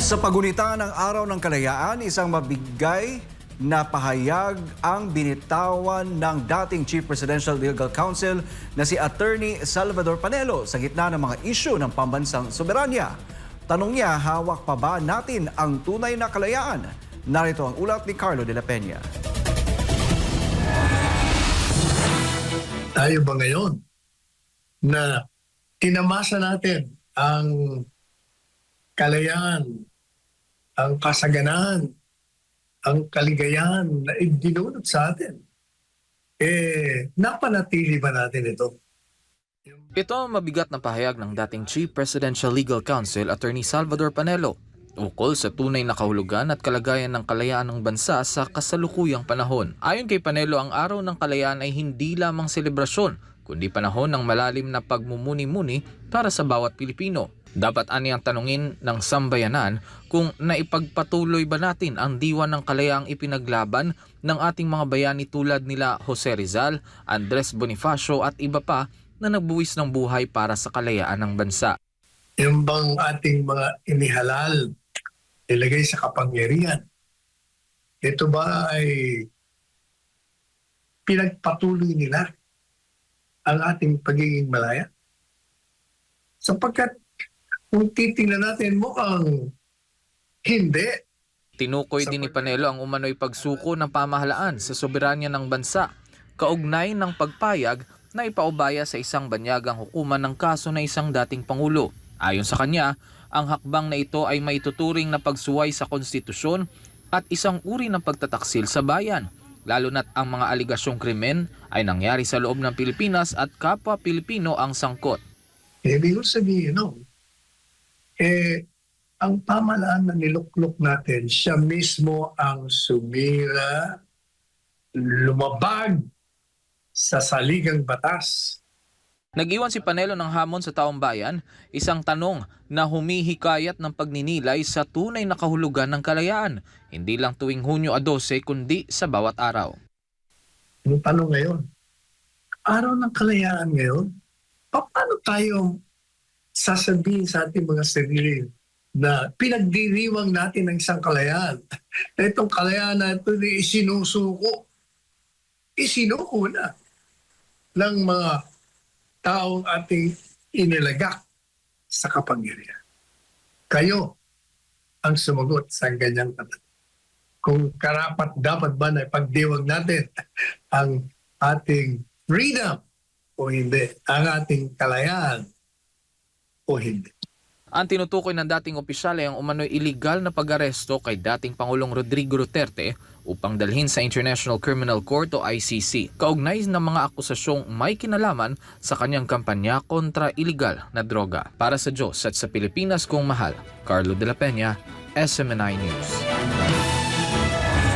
Sa pagunita ng Araw ng Kalayaan, isang mabigay na pahayag ang binitawan ng dating Chief Presidential Legal Counsel na si Attorney Salvador Panelo sa gitna ng mga isyu ng pambansang soberanya. Tanong niya, hawak pa ba natin ang tunay na kalayaan? Narito ang ulat ni Carlo de la Peña. Tayo ba ngayon na tinamasa natin ang kalayaan, ang kasaganaan, ang kaligayahan na idinulot sa atin? Napanatili ba natin ito? Ito ang mabigat na pahayag ng dating Chief Presidential Legal Counsel Attorney Salvador Panelo ukol sa tunay na kahulugan at kalagayan ng kalayaan ng bansa sa kasalukuyang panahon. Ayon kay Panelo, ang Araw ng Kalayaan ay hindi lamang selebrasyon, kundi panahon ng malalim na pagmumuni-muni para sa bawat Pilipino. Dapat aniyang tanungin ng sambayanan kung naipagpatuloy ba natin ang diwa ng kalayaang ipinaglaban ng ating mga bayani tulad nila Jose Rizal, Andres Bonifacio at iba pa na nagbuwis ng buhay para sa kalayaan ng bansa. Yung bang ating mga inihalal, nilagay sa kapangyarihan, ito ba ay pinagpatuloy nila ang ating pagiging malaya? Sapagkat kung titingnan natin, mukhang hindi. Tinukoy din ni Panelo ang umano'y pagsuko ng pamahalaan sa soberanya ng bansa, kaugnay ng pagpayag na ipaubaya sa isang banyagang hukuman ng kaso na isang dating Pangulo. Ayon sa kanya, ang hakbang na ito ay maituturing na pagsuway sa konstitusyon at isang uri ng pagtataksil sa bayan, lalo na't ang mga aligasyong krimen ay nangyari sa loob ng Pilipinas at kapwa Pilipino ang sangkot. Ibig sabihin, ang pamahalaan na niluklok natin, siya mismo ang sumira, lumabag sa saligang batas. Nag-iwan si Panelo ng hamon sa taong bayan, isang tanong na humihikayat ng pagninilay sa tunay na kahulugan ng kalayaan, hindi lang tuwing Hunyo 12 kundi sa bawat araw. Yung tanong ngayon, araw ng kalayaan ngayon, paano tayo sasabihin sa ating mga sarili na pinagdiriwang natin ang isang kalayaan? Itong kalayaan na ito isinuko na ng mga taong ating inilagak sa kapangyarihan. Kayo ang sumagot sa ganyang tanong. Kung karapat dapat ba na ipagdiwang natin ang ating freedom o hindi, ang ating kalayaan o hindi. Ang tinutukoy ng dating opisyal ay ang umano'y iligal na pag-aresto kay dating Pangulong Rodrigo Duterte upang dalhin sa International Criminal Court o ICC. Kaugnay ng mga akusasyong may kinalaman sa kanyang kampanya kontra iligal na droga. Para sa Diyos at sa Pilipinas kong mahal, Carlo de la Peña, SMNI News.